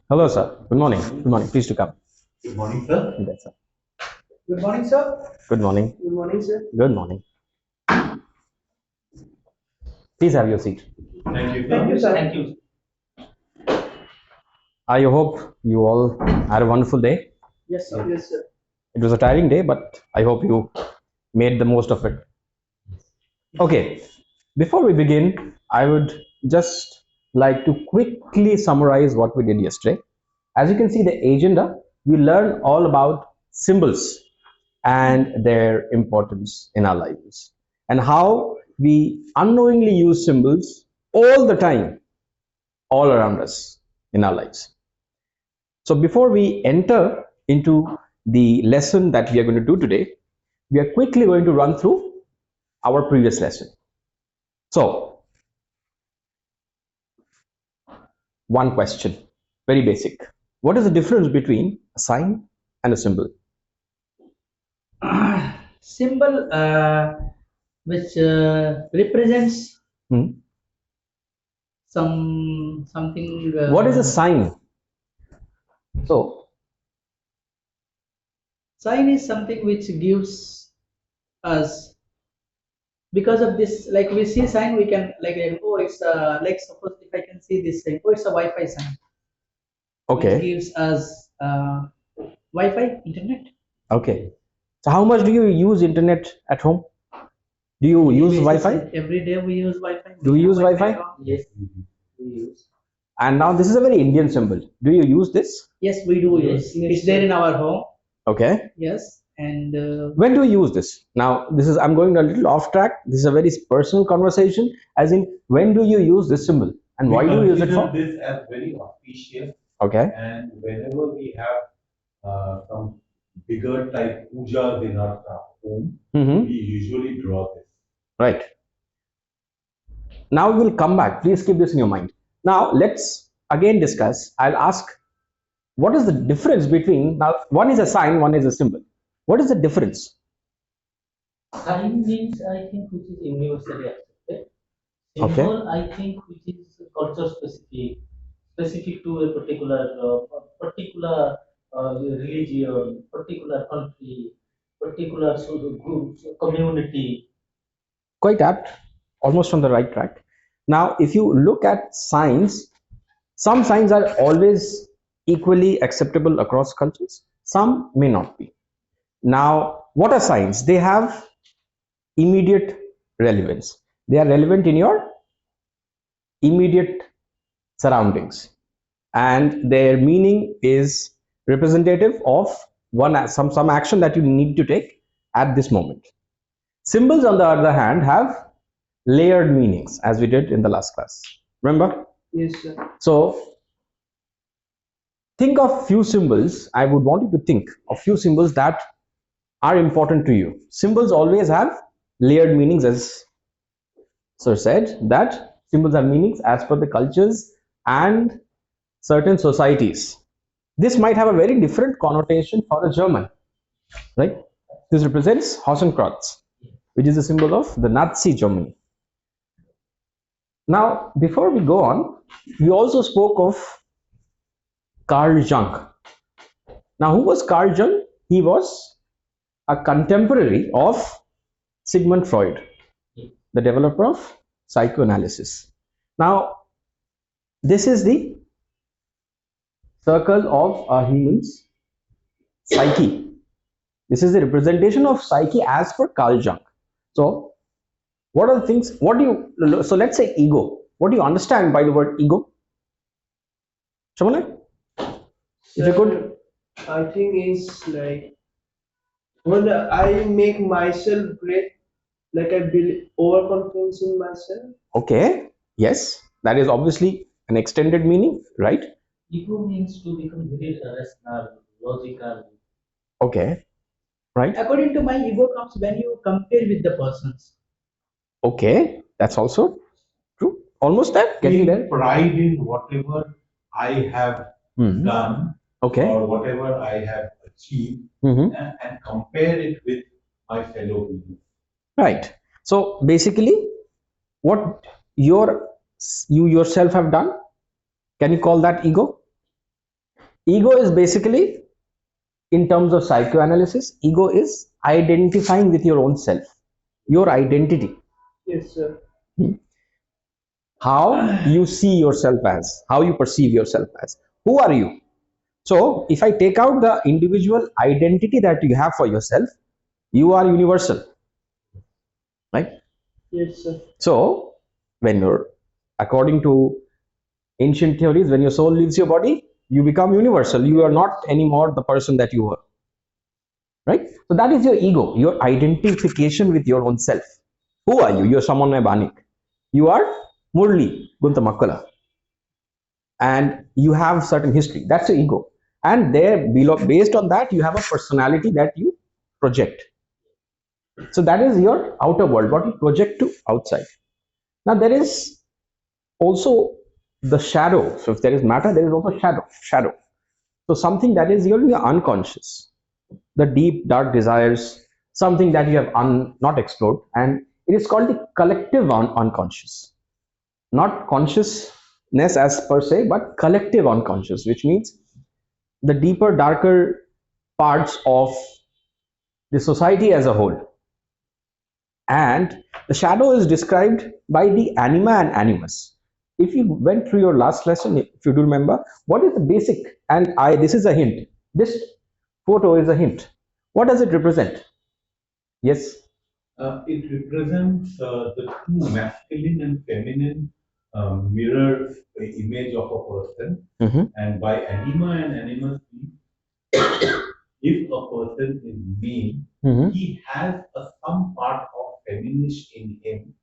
Hello, sir. Good morning. Good morning. Please to come. Good morning, sir. Yes, sir. Good morning, sir. Good morning. Good morning, sir. Good morning. Please have your seat. Thank you, sir. Thank you, sir. Thank you. I hope you all had a wonderful day. Yes, sir. Yes, sir. It was a tiring day, but I hope you made the most of it. Okay. Before we begin, I would just like to quickly summarize what we did yesterday. As you can see, the agenda, we learned all about symbols and their importance in our lives and how we unknowingly use symbols all the time, all around us in our lives. So before we enter into the lesson that we are going to do today, we are quickly going to run through our previous lesson. So, one question, very basic. What is the difference between a sign and a symbol? Symbol which represents Hmm? something. What is a sign? So, Sign is something which gives us, because of this, like we see sign, we can oh, it's like suppose if I can see this sign, oh, it's a Wi-Fi sign. Which okay, gives us Wi-Fi internet. okay. So, how much do you use internet at home? Do you use Wi-Fi? Every day we use Wi-Fi. Do you use Wi-Fi? Yes, we use. And now this is a very Indian symbol. Do you use this? Yes, we do use. It's there in our home. Okay. Yes, and When do you use this? Now, this is, I'm going a little off track. This is a very personal conversation. As in, when do you use this symbol? And why do you use it for? This as very auspicious, Okay. and whenever we have some bigger type pujas in our home, Mm-hmm. we usually draw this. Right. Now we will come back. Please keep this in your mind. Now let's again discuss. I'll ask, what is the difference between, now one is a sign, one is a symbol. What is the difference? Sign means, I think, which is universally accepted. Okay. Symbol, I think, which is culture specific to a particular religion, particular country, particular sort of group, community. Quite apt, almost on the right track. Now, if you look at signs, some signs are always equally acceptable across cultures, some may not be. Now, what are signs? They have immediate relevance. They are relevant in your immediate surroundings, and their meaning is representative of some action that you need to take at this moment. Symbols, on the other hand, have layered meanings, as we did in the last class. Remember? yes, sir. So, think of few symbols. I would want you to think of few symbols that are important to you. Symbols always have layered meanings, as Sir said, that symbols have meanings as per the cultures and certain societies. This might have a very different connotation for a German, right? This represents Hakenkreuz, which is a symbol of the Nazi Germany. Now, before we go on, we also spoke of Carl Jung. Now, who was Carl Jung? He was a contemporary of Sigmund Freud, the developer of psychoanalysis. Now, this is the circle of a human's psyche. This is the representation of psyche as per Carl Jung. So, what are the things? What do you? So, let's say ego. What do you understand by the word ego? Shamana, if you could. I think it's like when I make myself great, like I build overconfidence in myself. Okay. Yes, that is obviously an extended meaning, right? Ego means to become very rational, logical. Okay. Right. According to my, ego comes when you compare with the persons. Okay. That's also true. Almost there. Getting there. Pride in whatever I have Mhm. done Okay. or whatever I have achieved, Mhm. and compare it with my fellow people. Right. So basically, what you yourself have done, can you call that ego? Ego is basically, in terms of psychoanalysis, ego is identifying with your own self, your identity. Yes, sir. How you see yourself as, how you perceive yourself as, who are you. So if I take out the individual identity that you have for yourself, you are universal, right? Yes, sir. So when you're, according to ancient theories, when your soul leaves your body, you become universal. You are not anymore the person that you were, right? So that is your ego, your identification with your own self. Who are you? You're someone Banik. You are Murli Guntamakkala, and you have certain history. That's your ego, and there below, based on that, you have a personality that you project. So that is your outer world, what you project to outside. Now there is also the shadow. So if there is matter, there is also shadow. So something that is your unconscious, the deep dark desires, something that you have not explored, and it is called the collective unconscious, not consciousness as per se, but collective unconscious, which means the deeper darker parts of the society as a whole. And the shadow is described by the anima and animus. If you went through your last lesson, if you do remember, what is the basic, and I, this is a hint, this photo is a hint, what does it represent? Yes. It represents the two masculine and feminine mirror image of a person. And by anima and animus, if a person is male, he has some part of feminist in him,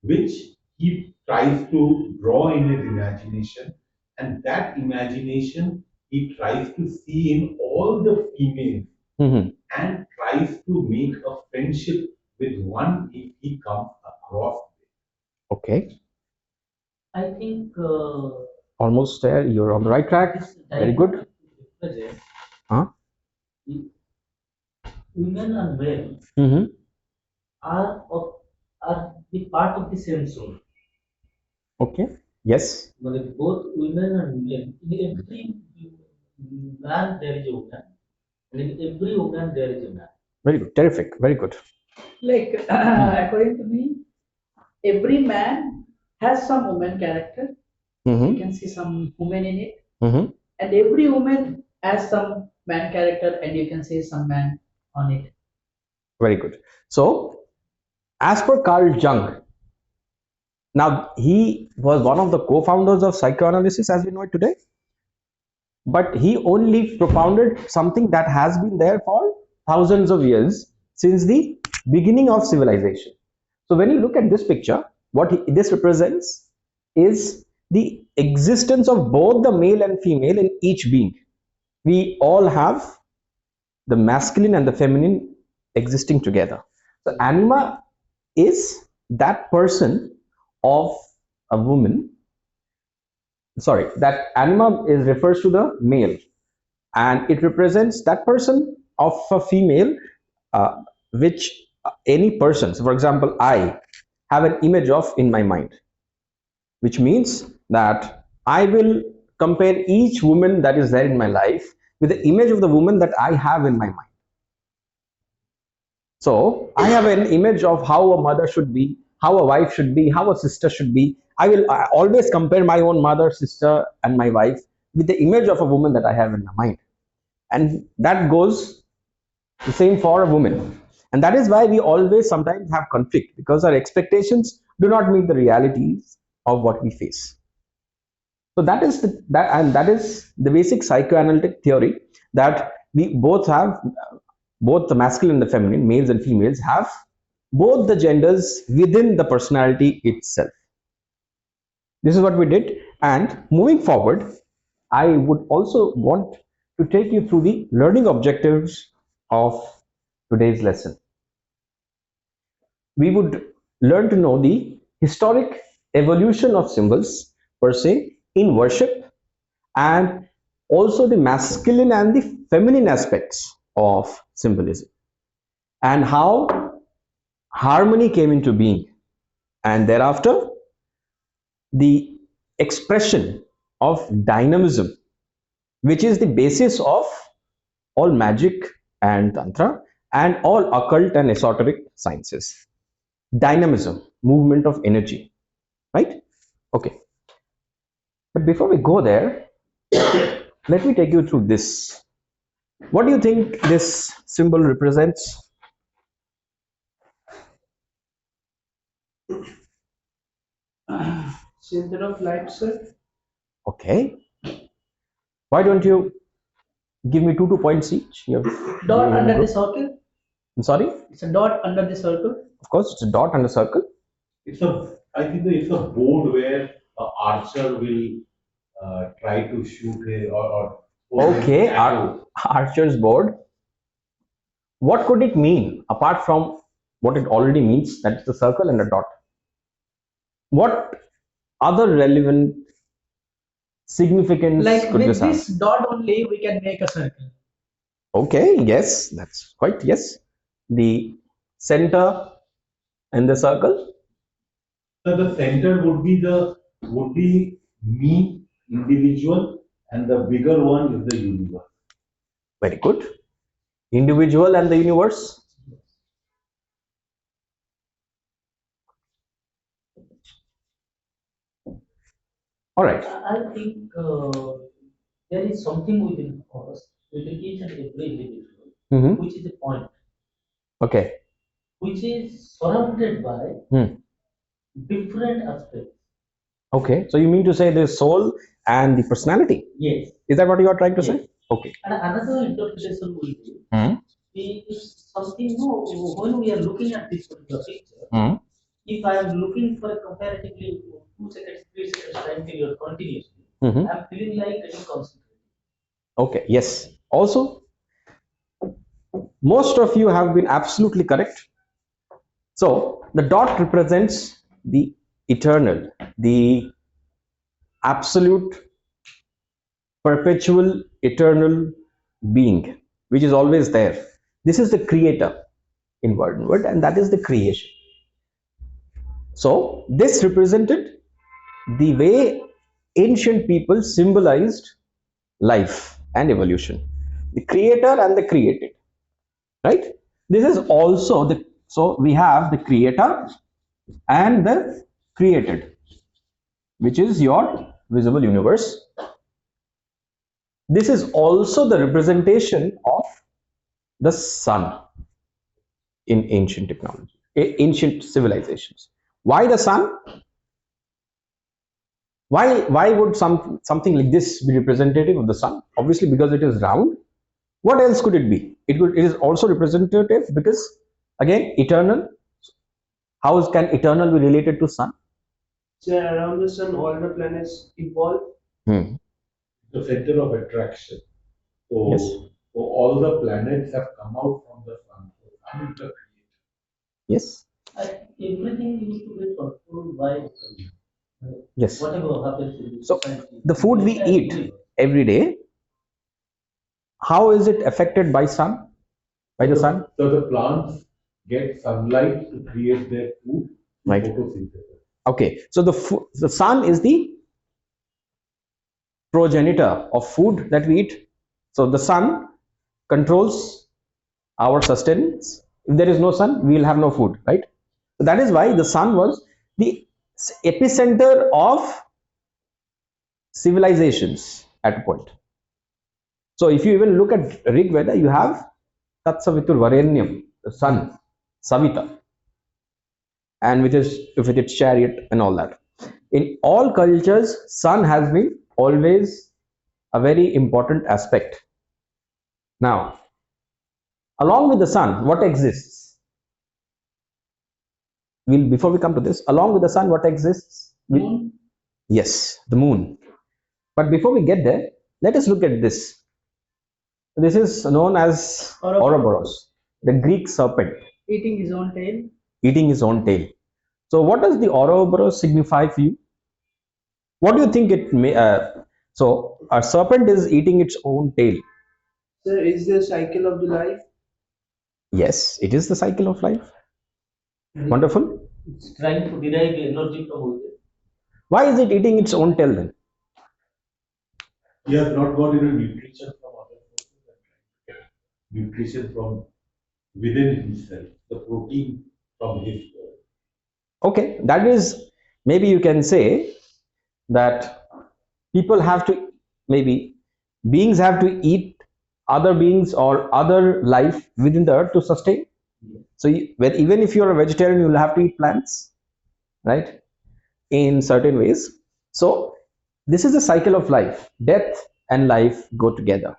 which he tries to draw in his imagination, and that imagination he tries to see in all the females, and tries to make a friendship with one if he comes across. Okay, I think almost there, you're on the right track. this Very good. represents Huh? women and men are are the part of the same soul. Okay. Yes. But both women and men, in every man there is a woman, and in every woman there is a man. Very good. Terrific. Very good. Like according to me, every man has some woman character. You can see some woman in it, and every woman has some man character, and you can see some man on it. Very good. So, as per Carl Jung, now he was one of the co-founders of psychoanalysis as we know it today, but he only propounded something that has been there for thousands of years, since the beginning of civilization. So when you look at this picture, what this represents is the existence of both the male and female in each being. We all have the masculine and the feminine existing together. So anima is that person of a woman. Sorry, that anima is refers to the male, and it represents that person of a female, which any person. So for example, I have an image of in my mind, which means that I will compare each woman that is there in my life with the image of the woman that I have in my mind. So I have an image of how a mother should be, how a wife should be, how a sister should be. I will always compare my own mother, sister, and my wife with the image of a woman that I have in my mind. And that goes the same for a woman. And that is why we always sometimes have conflict, because our expectations do not meet the realities of what we face. So that is the basic psychoanalytic theory, that we both have, both the masculine and the feminine, males and females, have both the genders within the personality itself. This is what we did, and moving forward, I would also want to take you through the learning objectives of today's lesson. We would learn to know the historic evolution of symbols per se in worship, and also the masculine and the feminine aspects of symbolism, and how harmony came into being, and thereafter the expression of dynamism which is the basis of all magic and tantra and all occult and esoteric sciences. Dynamism, movement of energy, right? Okay, but before we go there, let me take you through this. What do you think this symbol represents? Center of light, sir. Okay, why don't you give me 2 points each? You have, Dot you under the group. circle. I'm sorry, It's a dot under the circle. of course it's a dot and a circle. I think that it's a board where an archer will try to shoot or Okay, arrow. archer's board. What could it mean apart from what it already means? That's the circle and a dot. What other relevant significance Like could with this have? this dot only, we can make a circle. Okay, yes, that's quite yes. The center and the circle. So the center would be me individual, and the bigger one is the universe. Very good. Individual and the universe. All right. I think there is something within us, within each and every individual, Mm-hmm. which is a point, Okay. which is surrounded by Hmm. different aspects. Okay. So you mean to say the soul and the personality? Yes. Is that what you are trying to Yes. say? Okay. And another interpretation will be Hmm. is something no, when we are looking at this particular picture, Hmm. if I am looking for a comparatively 2 seconds, 3 seconds time period continuously, Mm-hmm. I'm feeling like getting concentrated. Okay. Yes. Also, most of you have been absolutely correct. So the dot represents the eternal, the absolute, perpetual, eternal being, which is always there. This is the creator in word, and that is the creation. So this represented the way ancient people symbolized life and evolution, the creator and the created, right? This is also the, so we have the creator and the created, which is your visible universe. This is also the representation of the sun in ancient technology, ancient civilizations. Why the sun? Why would something like this be representative of the sun? Obviously because it is round. What else could it be? It is also representative because, again, eternal. How can eternal be related to sun? So around the sun, all the planets evolve. Hmm. The center of attraction. So, Yes. so all the planets have come out from the sun. So sun is the creator. Yes. Everything used to be controlled by Yes. whatever happens in the So society. the food we eat every day, how is it affected by sun? By the sun? So the plants get sunlight to create their food, Right. photosynthesis. Okay. So the sun is the progenitor of food that we eat. So the sun controls our sustenance. If there is no sun, we will have no food, right? So that is why the sun was the epicenter of civilizations at a point. So if you even look at Rig Veda, you have Tatsavitur Varenyam, the sun, Savita, and with its chariot and all that. In all cultures, sun has been always a very important aspect. Now, along with the sun, what exists? Before we come to this, along with the sun, what exists? Moon. Yes, the moon. But before we get there, let us look at this. This is known as Ouroboros, the Greek serpent, Eating his own tail. eating his own tail. So, what does the Ouroboros signify for you? What do you think it may? So, a serpent is eating its own tail. Sir, is the cycle of the life? Yes, it is the cycle of life. Wonderful. It's trying to derive energy from within. Why is it eating its own tail then? He has not got any nutrition from other sources and trying to get nutrition from within himself, the protein from his body. Okay, that is, maybe you can say that people have to, maybe beings have to eat other beings or other life within the earth to sustain. So even if you're a vegetarian, you'll have to eat plants, right, in certain ways. So this is the cycle of life. Death and life go together.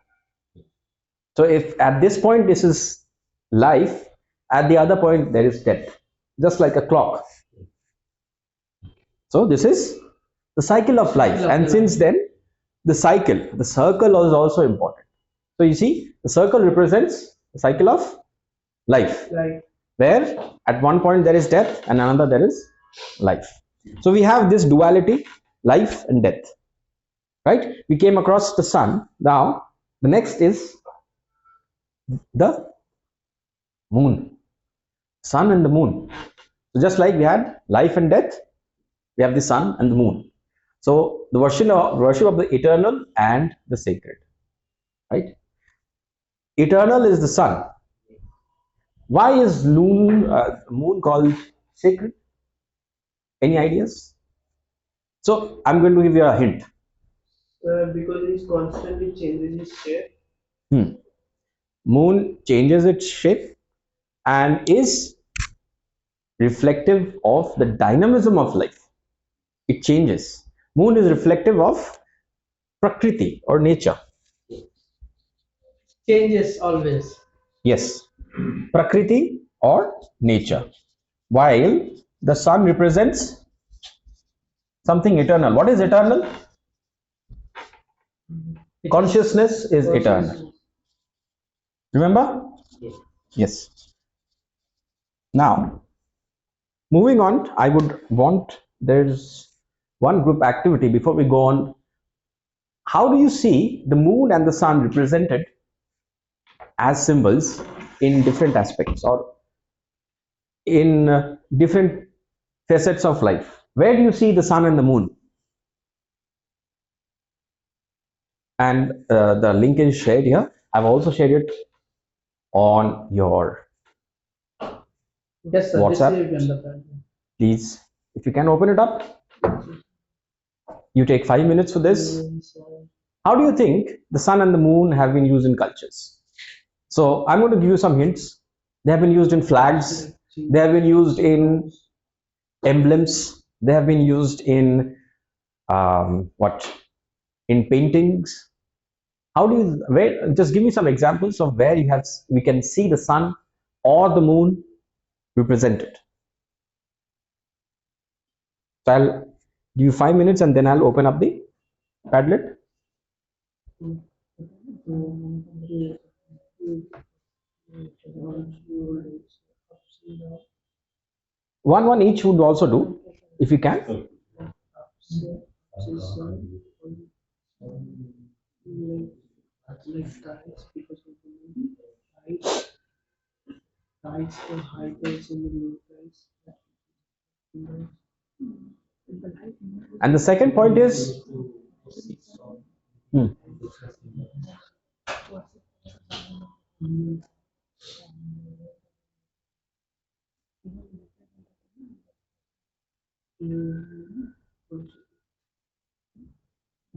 So if at this point this is life, at the other point there is death, just like a clock. So this is the cycle of life, and since then the cycle, the circle is also important. So you see, the circle represents the cycle of life, Right. where at one point there is death and another there is life. So we have this duality, life and death, right? We came across the sun. Now the next is the moon, sun and the moon. So just like we had life and death, we have the sun and the moon. So the worship of the eternal and the sacred, right? Eternal is the sun. Why is moon called sacred? Any ideas? So I'm going to give you a hint. Because he's constantly changing his shape. Moon changes its shape and is reflective of the dynamism of life. It changes. Moon is reflective of prakriti or nature. Changes always. Yes, prakriti or nature. While the sun represents something eternal. What is eternal? Consciousness is eternal. Remember? Yes. Now, moving on, I would want, there's one group activity before we go on. How do you see the moon and the sun represented as symbols in different aspects or in different facets of life? Where do you see the sun and the moon? And the link is shared here. I've also shared it on your Yes, sir. WhatsApp. This is the Please, if you can open it up. You take 5 minutes for this. How do you think the sun and the moon have been used in cultures? So I'm going to give you some hints. They have been used in flags. They have been used in emblems. They have been used in what? In paintings. How do you? Where? Just give me some examples of where you have. We can see the sun or the moon represented. So I'll give you 5 minutes and then I'll open up the Padlet. One each would also do, if you can. And the second point is, hmm,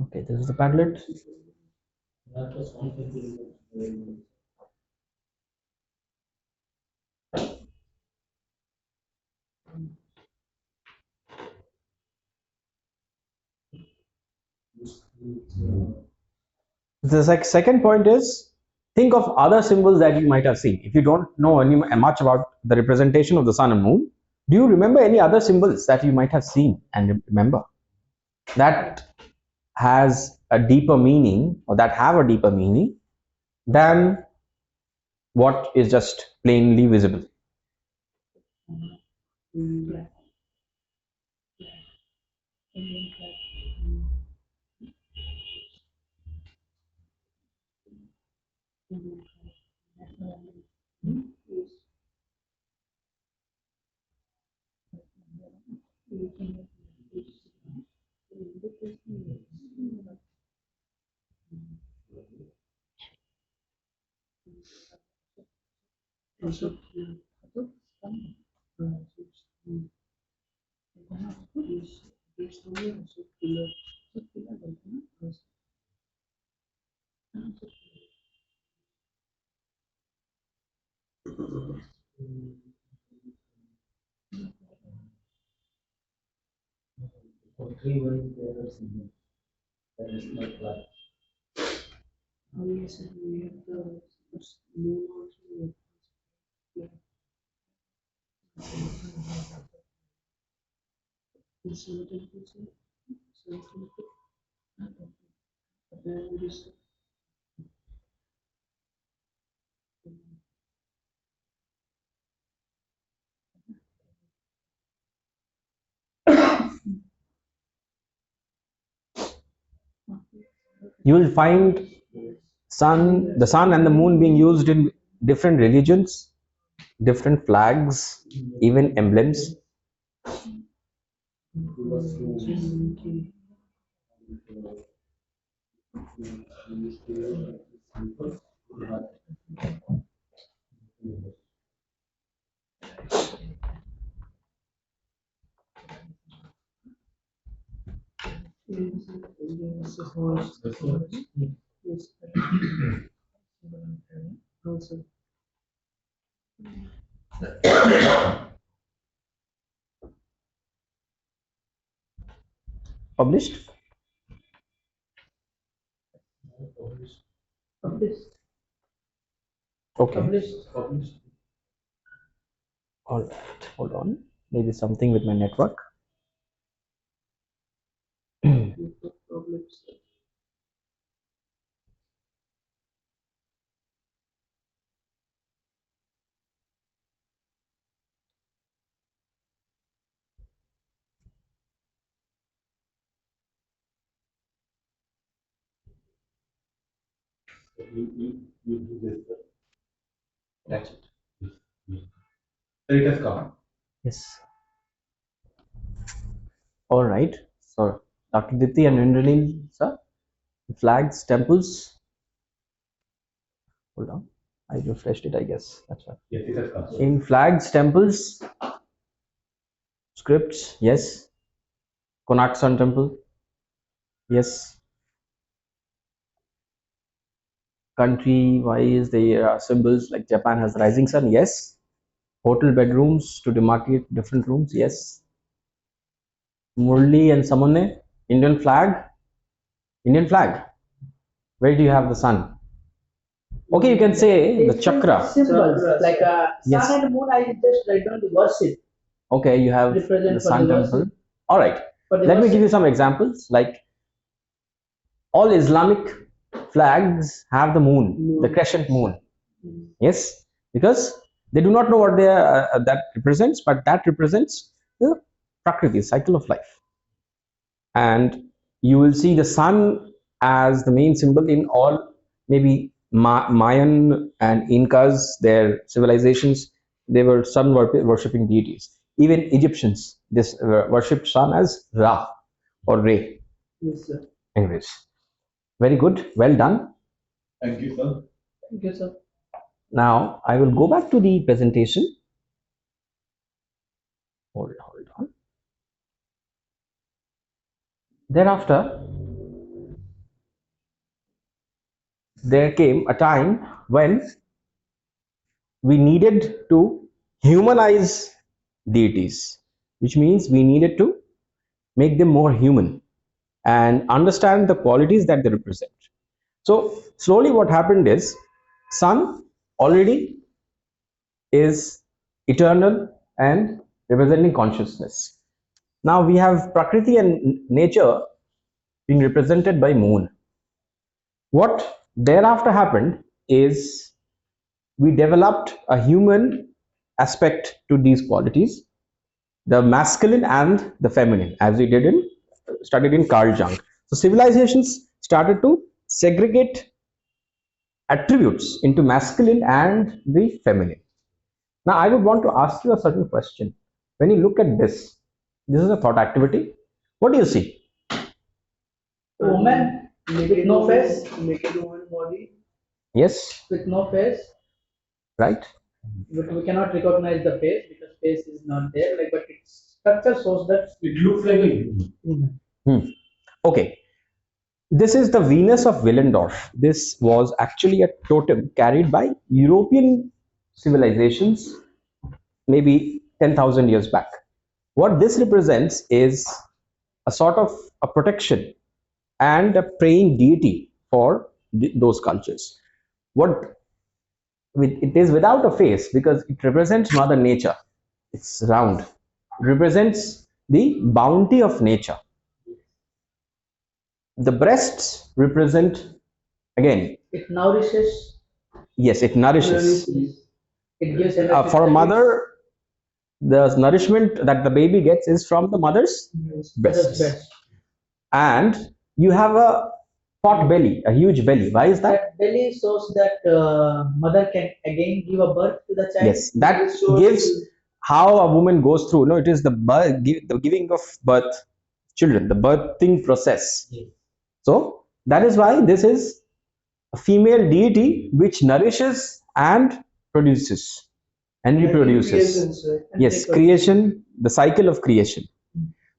okay, this is the Padlet. The second point is, think of other symbols that you might have seen. If you don't know any much about the representation of the sun and moon, do you remember any other symbols that you might have seen and remember that has a deeper meaning or that have a deeper meaning than what is just plainly visible? Country-wise, there are some that is not like You will find the sun and the moon being used in different religions, different flags, even emblems. Published. Published. Okay. Published. All right. Hold on. Maybe something with my network. You do this, sir. That's it. So it has come. Yes. All right. So, Dr. Dipti and Indranil, sir, flags, temples. Hold on. I refreshed it, I guess. That's right. Yes, it has come. In flags, temples, scripts, yes. Konark Sun Temple, yes. Country wise, there are symbols like Japan has rising sun, yes. Hotel bedrooms to demarcate different rooms, yes. Murli and Samane, Indian flag. Indian flag. Where do you have the sun? Okay, you can say the chakra. Symbols like Yes. sun and moon. I just write down the worship. Okay, you have Represent the for sun the temple. worship. All right. For the Let me worship. give you some examples. Like all Islamic flags have the moon, the crescent moon. Yes, because they do not know what they are, that represents, but that represents the prakriti, cycle of life. And you will see the sun as the main symbol in all, maybe Mayan and Incas, their civilizations, they were sun worshipping deities. Even Egyptians, this worshipped sun as Ra or Re. Yes, sir. Anyways, very good, well done. Thank you, sir. Thank you, sir. Now I will go back to the presentation. Hold on. Thereafter, there came a time when we needed to humanize deities, which means we needed to make them more human and understand the qualities that they represent. So slowly what happened is sun already is eternal and representing consciousness. Now we have Prakriti and nature being represented by moon. What thereafter happened is we developed a human aspect to these qualities, the masculine and the feminine, as we did in studied in Carl Jung. So civilizations started to segregate attributes into masculine and the feminine. Now I would want to ask you a certain question. When you look at this is a thought activity. What do you see? Woman with no face. Naked woman body. Yes, With no face. right? but we cannot recognize the face because face is not there. Like, but its structure shows that It looks like a human. human. Okay, this is the Venus of Willendorf. This was actually a totem carried by European civilizations maybe 10,000 years back. What this represents is a sort of a protection and a praying deity for those cultures. What it is without a face because it represents Mother Nature. It's round. It represents the bounty of nature. The breasts represent, again, It nourishes. yes, it nourishes. It gives energy. For a mother, the nourishment that the baby gets is from the mother's breasts. Breast. And you have a pot belly, a huge belly. Why is that? That belly shows that mother can again give a birth to the child. Yes, that It shows- gives how a woman goes through. No, it is the the giving of birth, children, the birthing process. So that is why this is a female deity which nourishes and produces and reproduces. Creation, sir. And Yes, reproduces. creation, the cycle of creation.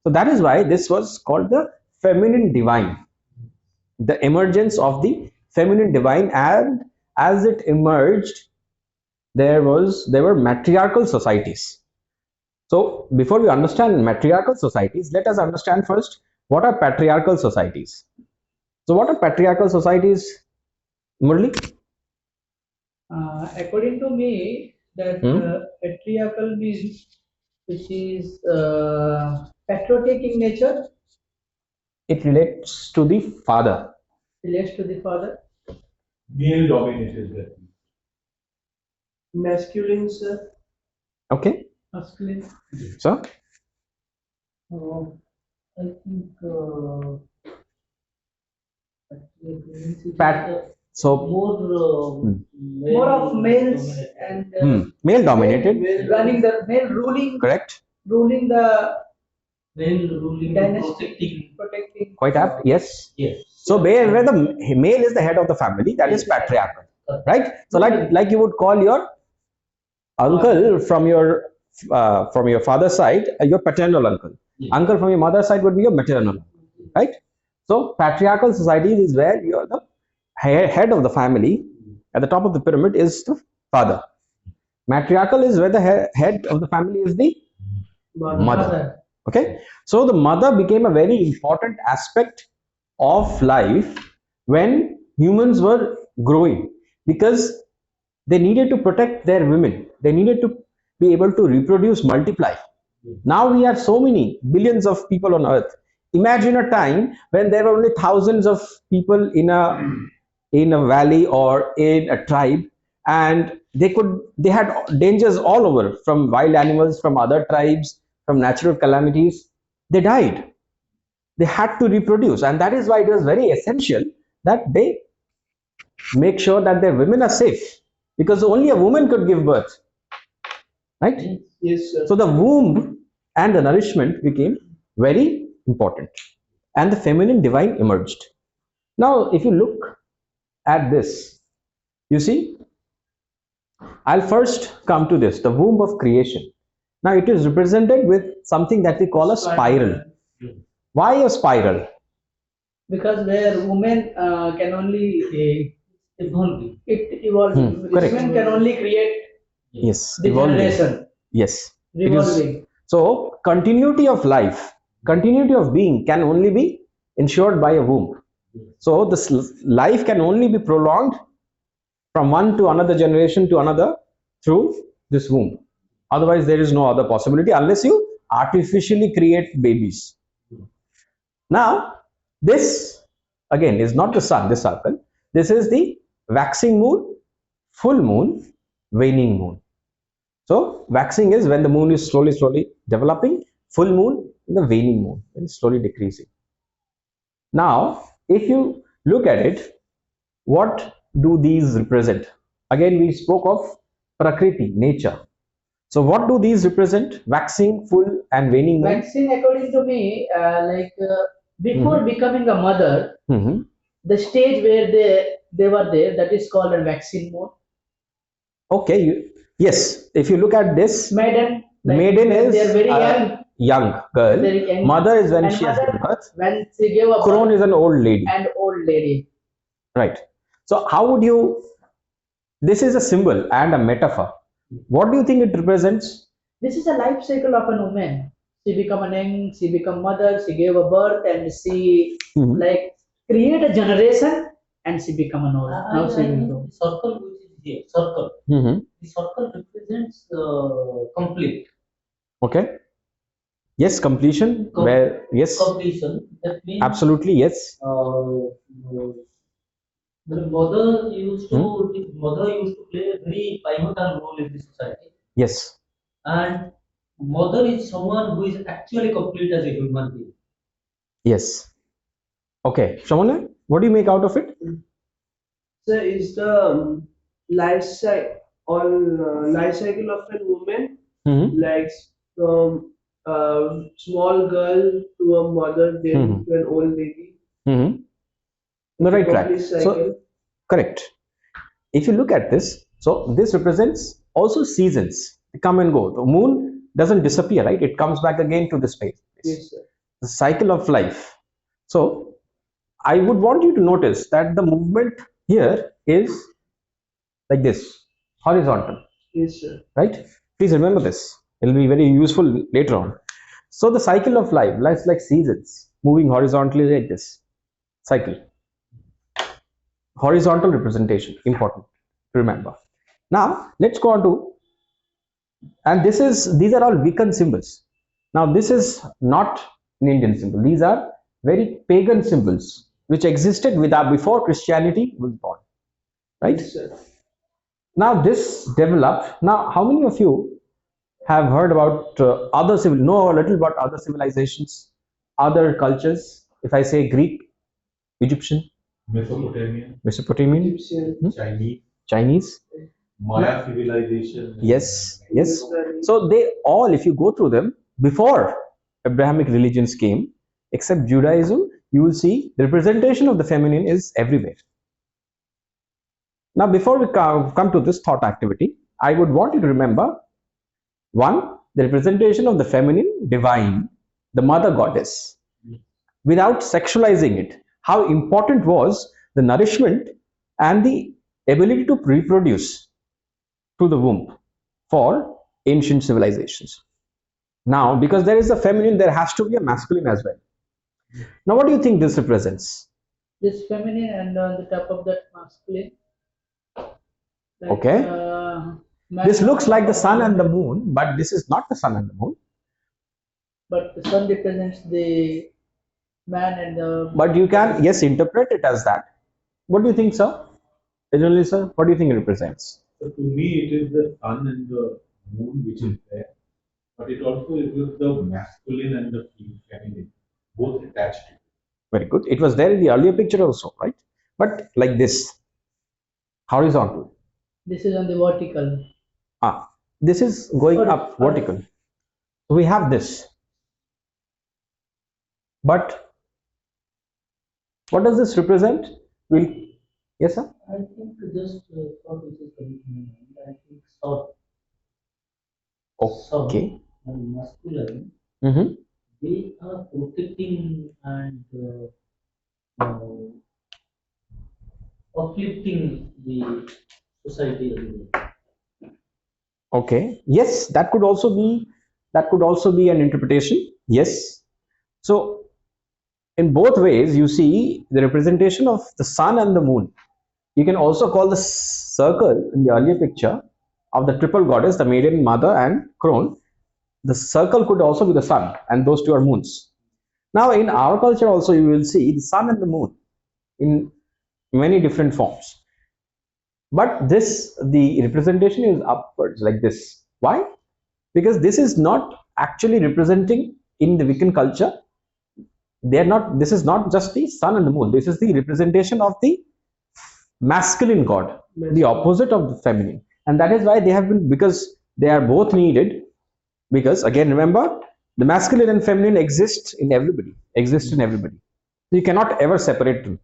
So that is why this was called the feminine divine, the emergence of the feminine divine. And as it emerged, there were matriarchal societies. So before we understand matriarchal societies, let us understand first what are patriarchal societies. So what are patriarchal societies, Murli? According to me, that patriarchal means which is patriotic in nature, It relates to the father. relates to the father. Male dominated. That means. Masculine, sir. Okay, Masculine. so I think Pat- so more More of males and male dominated, running the male correct? ruling the male ruling, dynasty, protecting. Quite apt, yes. Yes. So where the male is the head of the family, that is patriarchal, right? So like you would call your uncle from your father's side your paternal uncle. Yes. Uncle from your mother's side would be your maternal uncle, right? So patriarchal societies is where you're the head of the family. At the top of the pyramid is the father. Matriarchal is where the head of the family is the mother. Okay, so the mother became a very important aspect of life when humans were growing, because they needed to protect their women. They needed to be able to reproduce, multiply. Now we are so many billions of people on earth. Imagine a time when there were only thousands of people in a valley or in a tribe, and they had dangers all over, from wild animals, from other tribes, from natural calamities. They died. They had to reproduce, and that is why it was very essential that they make sure that their women are safe, because only a woman could give birth, right? Yes, sir. So the womb and the nourishment became very important, and the feminine divine emerged. Now if you look at this, you see, I'll first come to this, the womb of creation. Now it is represented with something that we call a spiral. Why a spiral? Because where women can only Evolving. it evolve. Correct. Women can only create Yes, the evolving. generation, Yes, it is. revolving. So continuity of life, continuity of being can only be ensured by a womb. So this life can only be prolonged from one to another generation to another through this womb. Otherwise, there is no other possibility unless you artificially create babies. Now, this again is not the sun, this circle. This is the waxing moon, full moon, waning moon. So, waxing is when the moon is slowly developing, full moon, the waning moon, and slowly decreasing. Now, if you look at it, what do these represent? Again, we spoke of Prakriti, nature. So what do these represent? Waxing, full and waning moon? Waxing, according to me, before becoming a mother, Mhm. the stage where they were there, that is called a waxing moon. Okay, Yes, if you look at this, Maiden, like maiden when is they are very a young, young girl. very young. Mother is when And she has mother, given birth. when she gave a Crone birth, is an old lady. and old lady. Right. So how would you? This is a symbol and a metaphor. What do you think it represents? This is a life cycle of an woman. She become an young, she become mother, she gave a birth, and she Mhm. like create a generation, and she become an old. Now she will go. The circle which is here, circle. Mhm. The circle represents complete Okay. Yes, completion. Com- Where yes, completion. That means absolutely yes. the mother used to play a very pivotal role in the society, Yes. and mother is someone who is actually complete as a human being. Yes. Okay. Shamana, what do you make out of it? So is the life cycle or life cycle of a woman Mhm. like from a small girl to a mother, then Mhm. to an old lady. Mhm. The It's a right track. complete So cycle. correct. If you look at this, so this represents also seasons. They come and go. The moon doesn't disappear, right? It comes back again to the space. Yes, sir. The cycle of life. So I would want you to notice that the movement here is like this, horizontal, Yes, sir. right? Please remember this. It will be very useful later on. So the cycle of life, life's like seasons, moving horizontally like this. Cycle. Horizontal representation, important to remember. Now let's go on to, and these are all Wiccan symbols. Now this is not an Indian symbol. These are very pagan symbols which existed before Christianity was born, right? Yes, sir. Now this developed. Now how many of you have heard about know a little about other civilizations, other cultures? If I say Greek, Egyptian, Mesopotamian, Mesopotamian, Egyptian. Chinese, Chinese, Maya civilization. yes, yes. Hindustani. So they all, if you go through them, before Abrahamic religions came, except Judaism, you will see the representation of the feminine is everywhere. Now, before we come to this thought activity, I would want you to remember one, the representation of the feminine, divine, the mother goddess, without sexualizing it. How important was the nourishment and the ability to reproduce through the womb for ancient civilizations. Now, because there is a feminine, there has to be a masculine as well. Now, what do you think this represents? This feminine, and on the top of that masculine. Like, Okay. This looks like the sun and the moon, but this is not the sun and the moon. But the sun represents the man and the. But you can, yes, interpret it as that. What do you think, sir? Generally, sir, what do you think it represents? So to me, it is the sun and the moon which is there, but it also is with the masculine and the feminine, both attached to it. Very good. It was there in the earlier picture also, right? But like this, horizontal. This is on the vertical. This is going Or- up vertical. So we have this. But what does this represent? Will yes, sir? I think just thought which is coming to my mind. I think south, Okay. and masculine, Mm-hmm. they are protecting and uplifting the society as well. Okay. Yes, that could also be an interpretation. Yes. So in both ways, you see the representation of the sun and the moon. You can also call the circle in the earlier picture of the triple goddess, the maiden, mother, and crone. The circle could also be the sun, and those two are moons. Now, in our culture, also, you will see the sun and the moon in many different forms. But the representation is upwards like this. Why? Because this is not actually representing in the Wiccan culture. They are not. This is not just the sun and the moon. This is the representation of the masculine god, the opposite of the feminine, and that is why they have been, because they are both needed. Because again, remember, the masculine and feminine exist in everybody. So you cannot ever separate them.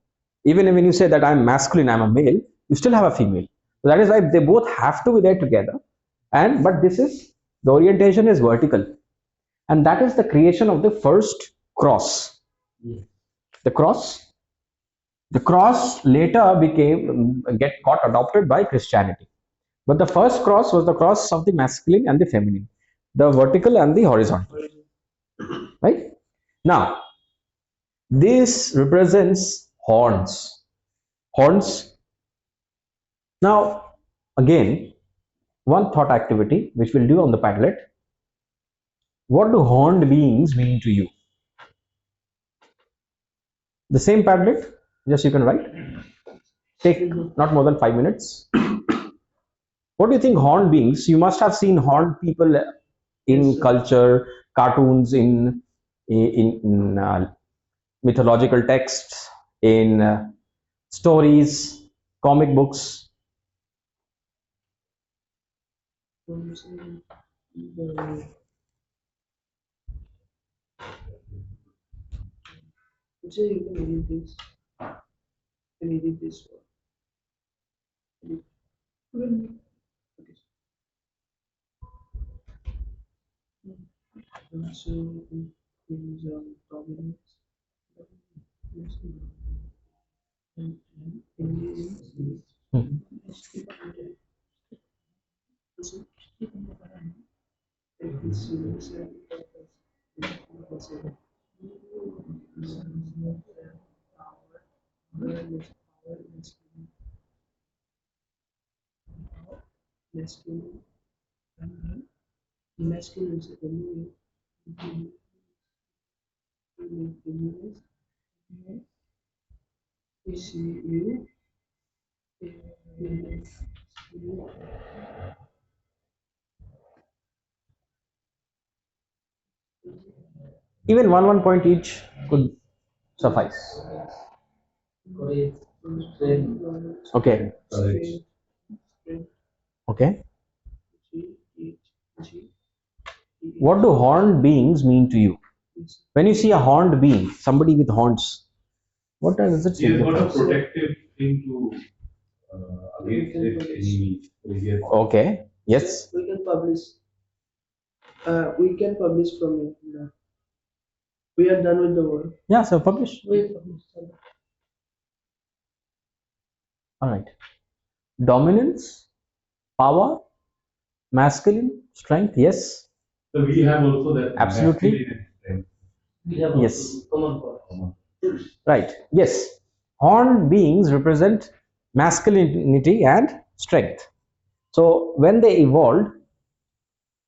Even when you say that I'm masculine, I'm a male, you still have a female. So that is why they both have to be there together. and but this is the orientation is vertical, and that is the creation of the first cross. The cross later became got adopted by Christianity, but the first cross was the cross of the masculine and the feminine, the vertical and the horizontal, right? Now this represents horns. Now again, one thought activity which we'll do on the Padlet. What do horned beings mean to you? The same Padlet, just you can write. Take not more than 5 minutes. What do you think horned beings? You must have seen horned people in culture, cartoons, in mythological texts, in stories, comic books. You can edit this. Can edit this one. So things dominance and masculine is Even one point each could suffice. Courage, strength, Okay. Courage. Okay. What do horned beings mean to you? When you see a horned being, somebody with horns, what does it He has got a signify? protective thing to against his enemy. So he has- Okay. Yes. we can publish. We can publish from it now. We are done with the work. Yeah. So publish. We published all that. All right. Dominance, power, masculine, strength. Yes. So we have also that Absolutely. masculine and strength. we have Yes. also common cause. Right. Yes. Horned beings represent masculinity and strength. So when they evolved,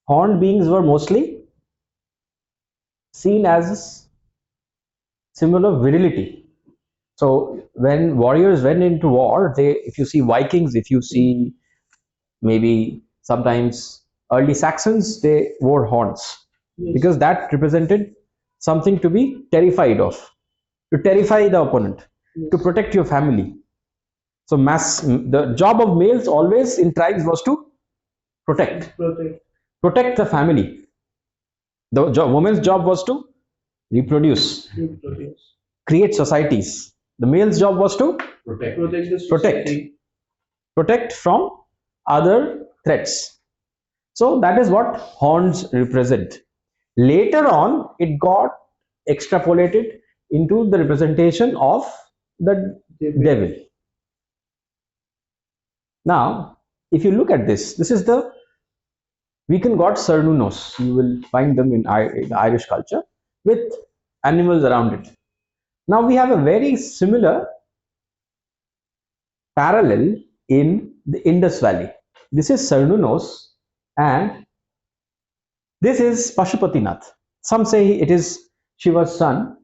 horned beings were mostly seen as symbol of virility. So when warriors went into war, if you see Vikings, if you see maybe sometimes early Saxons, they wore horns because that represented something to be terrified of, to terrify the opponent, to protect your family. So the job of males always in tribes was to protect the family. The woman's job was to reproduce, create societies. The male's job was to Protect. protect from other threats. So that is what horns represent. Later on, it got extrapolated into the representation of the devil. Now, if you look at this is the Wiccan god Cernunnos. You will find them in the Irish culture with animals around it. Now we have a very similar parallel in the Indus Valley. This is Cernunnos and this is Pashupatinath. Some say it is Shiva's son,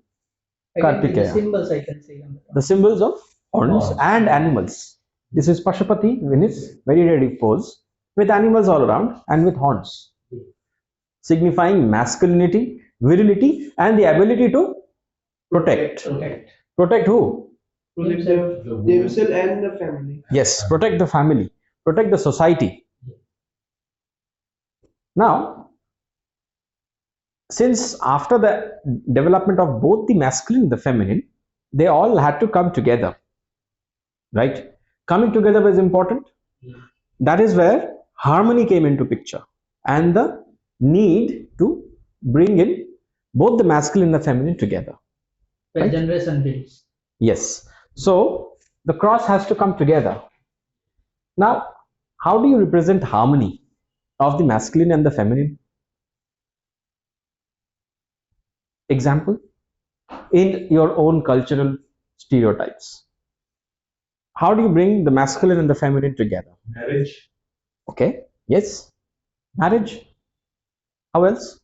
I can see the Kartikeya. symbols I can see on the top. The symbols of horns and animals. This is Pashupati in his very ready pose with animals all around and with horns, signifying masculinity, virility, and the ability to protect. Protect who? Protect themselves and the family. Yes, protect the family, protect the society. Now, since after the development of both the masculine and the feminine, they all had to come together, right? Coming together was important. That is where harmony came into picture, and the need to bring in both the masculine and the feminine together. When Right? generation builds. Yes. So the cross has to come together. Now, how do you represent harmony of the masculine and the feminine? Example, in your own cultural stereotypes. How do you bring the masculine and the feminine together? Marriage, Okay, yes, marriage. How else?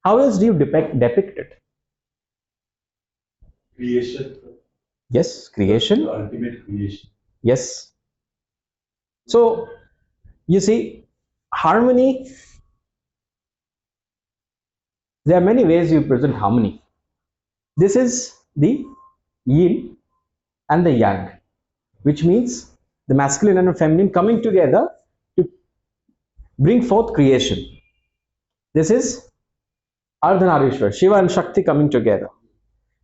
How else do you depict it? creation, Yes, the creation. ultimate creation. Yes. So you see, harmony, there are many ways you present harmony. This is the yin and the yang, which means the masculine and the feminine coming together to bring forth creation. This is Ardhanarishwar, Shiva and Shakti coming together.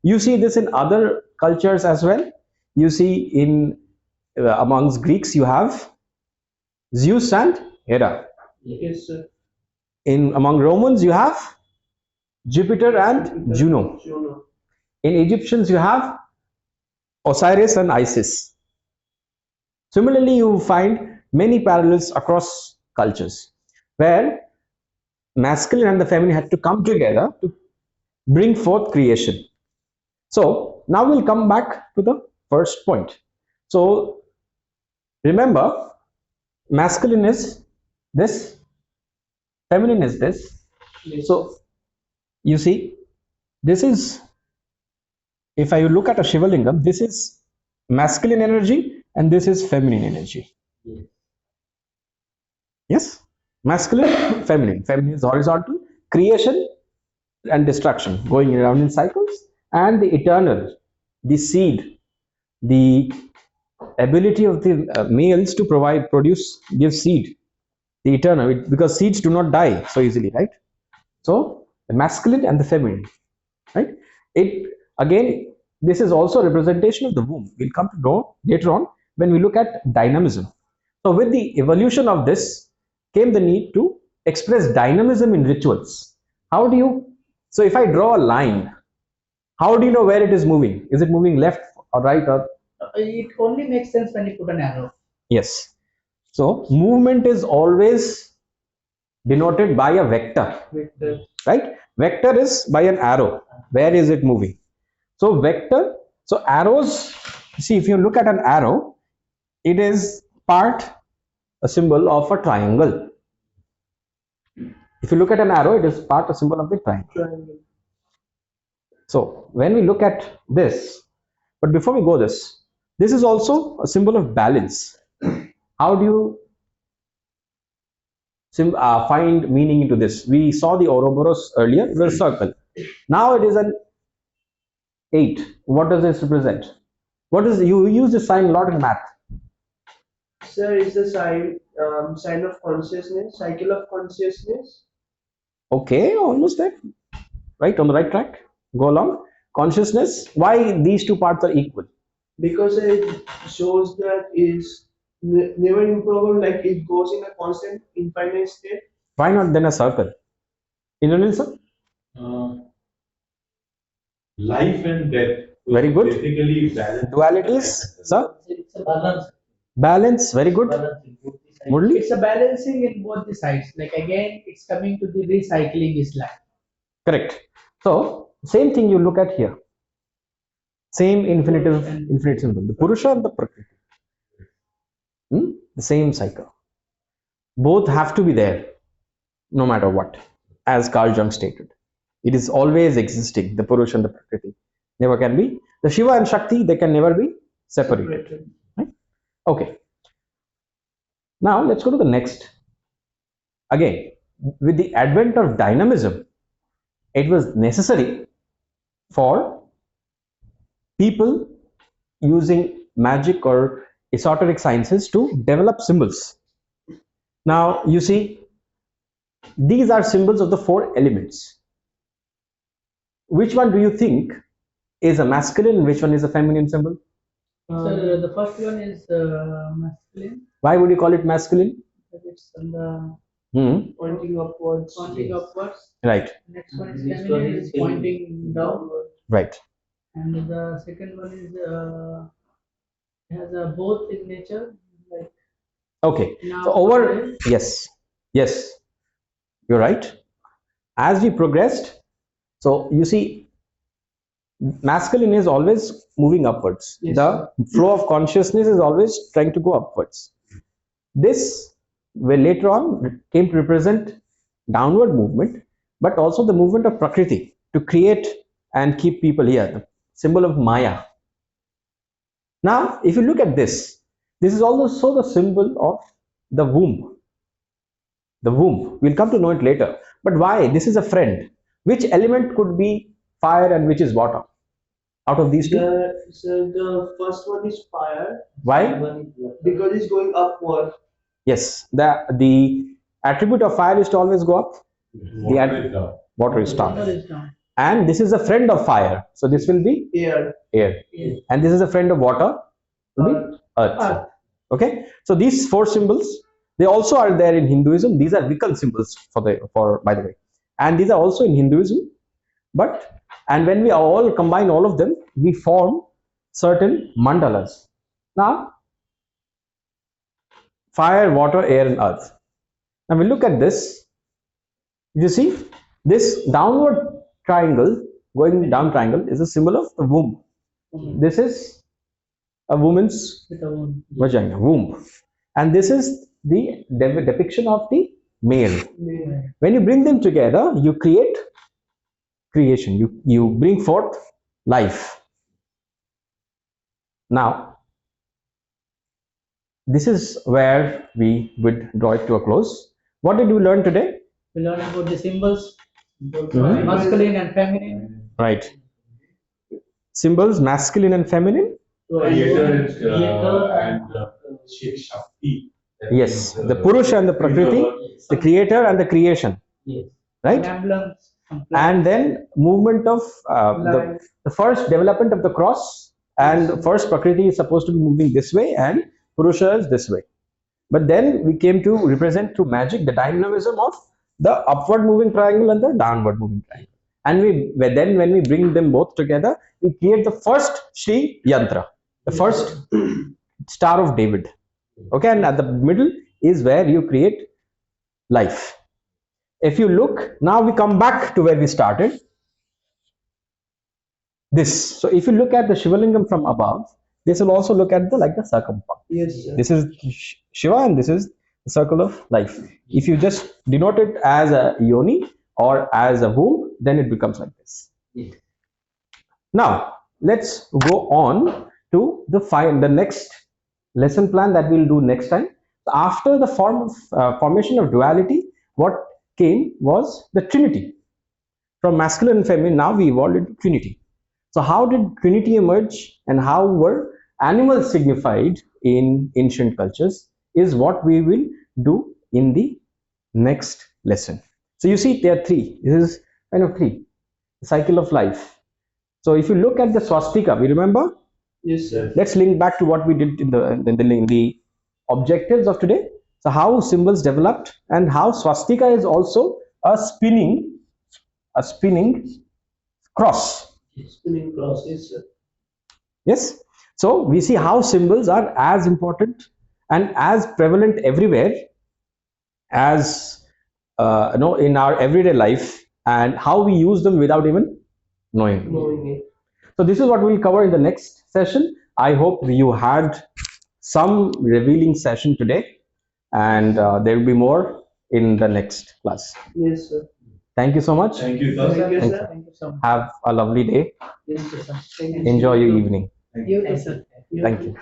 You see this in other cultures as well. You see in amongst Greeks you have Zeus and Hera. Yes, sir. In among Romans you have Jupiter and Juno. Juno. In Egyptians you have Osiris and Isis. Similarly, you find many parallels across cultures where masculine and the feminine had to come together to bring forth creation. So now we'll come back to the first point. So remember, masculine is this, feminine is this. So you see, this is, if I look at a Shivalingam, this is masculine energy and this is feminine energy. Yes, masculine, feminine. Feminine is horizontal, creation and destruction, going around in cycles, and the eternal, the seed, the ability of the males to produce, give seed, the eternal, because seeds do not die so easily, right? So the masculine and the feminine, right? It again, this is also a representation of the womb. We'll come to know later on when we look at dynamism. So with the evolution of this came the need to express dynamism in rituals. How do you, so if I draw a line, how do you know where it is moving? Is it moving left or right or? It only makes sense when you put an arrow. Yes. So movement is always denoted by a vector, Vector. right? Vector is by an arrow. Where is it moving? So vector, so arrows, see if you look at an arrow, it is part, a symbol of a triangle. If you look at an arrow, it is part, a symbol of the triangle. Triangle. So when we look at this, but before we go this is also a symbol of balance. How do you find meaning into this? We saw the Ouroboros earlier, it was a circle. Now it is an 8. What does this represent? What is, you use this sign a lot in math. Sir, is the sign of consciousness, cycle of consciousness. Okay, almost there. Right, on the right track. Go along. Consciousness. Why these two parts are equal? Because it shows that is never improbable, like it goes in a constant infinite state. Why not then a circle? Indranil sir? Life and death. Very good. Basically, balance. Dualities, sir? It's a balance. Balance, very good. Balance in both the sides. Murli? It's a balancing in both the sides. Like again, it's coming to the recycling is life. Correct. So, same thing you look at here. Same infinitive, infinite symbol. The Purusha and the Prakriti. The same cycle. Both have to be there, no matter what, as Carl Jung stated. It is always existing, the Purusha and the Prakriti. Never can be. The Shiva and Shakti, they can never be separated. Right? Okay. Now, let's go to the next. Again, with the advent of dynamism, it was necessary for people using magic or esoteric sciences to develop symbols. Now, you see, these are symbols of the 4 elements. Which one do you think is a masculine and which one is a feminine symbol? So the first one is masculine. Why would you call it masculine? it's on the Hmm. Pointing upwards. pointing upwards. Right. Next one is Next one feminine, is is pointing downward. Right. And the second one is has a both in nature, like Okay. now So over. today. Yes. Yes. You're right. As we progressed, so you see, masculine is always moving upwards. Yes. The flow of consciousness is always trying to go upwards. This, well, later on came to represent downward movement, but also the movement of Prakriti to create and keep people here, the symbol of Maya. Now, if you look at this is also the symbol of the womb. The womb. We'll come to know it later. But why? This is a friend. Which element could be fire and which is water? Out of these two? The first one is fire Why? because it's going upward. Yes. The attribute of fire is to always go up. Water is down. Water is Water down. is down. And this is a friend of fire. So this will be Air. air. Yes. And this is a friend of water. Will be earth. Earth. Okay. So these four symbols, they also are there in Hinduism. These are Wiccan symbols for by the way. And these are also in Hinduism. And when we all combine all of them, we form certain mandalas. Now, fire, water, air, and earth. Now we look at this. You see, this downward triangle, going down triangle, is a symbol of the womb. This is a woman's With a womb. vagina, womb. And this is the depiction of the male. When you bring them together, you create creation. You bring forth life. Now, this is where we would draw it to a close. What did we learn today? We learn about the symbols, Mhm. masculine and feminine. Right. Symbols, masculine and feminine. Creator and Shakti. Yes. The Purusha and the Prakriti, the creator and the creation. Yes. Right? Emblems. And then movement of the first development of the cross, and the first Prakriti is supposed to be moving this way and Purusha is this way. But then we came to represent through magic the dynamism of the upward moving triangle and the downward moving triangle. And when we bring them both together, we create the first Sri Yantra, the first Star of David. Okay, and at the middle is where you create life. If you look, now we come back to where we started. This. So if you look at the Shivalingam from above, this will also look at the circumference. Yes, sir. This is Shiva and this is the circle of life. If you just denote it as a yoni or as a womb, then it becomes like this. Yes. Now, let's go on to the next lesson plan that we'll do next time. After the formation of duality, what came was the Trinity. From masculine and feminine, now we evolved into Trinity. So how did Trinity emerge and how were animals signified in ancient cultures is what we will do in the next lesson. So you see there are three. This is kind of three. The cycle of life. So if you look at the swastika, we remember? Yes, sir. Let's link back to what we did in the objectives of today. So how symbols developed and how swastika is also a spinning cross. Spinning cross, yes, sir. Yes. So we see how symbols are as important and as prevalent everywhere as in our everyday life, and how we use them without even knowing. So this is what we'll cover in the next session. I hope you had some revealing session today, and there will be more in the next class. Yes, sir. Thank you so much. Thank you, sir. Thank you, Thank sir. Thank you so much. Have a lovely day. Yes, sir. Thank you. Enjoy your evening. You too, sir. Thank you.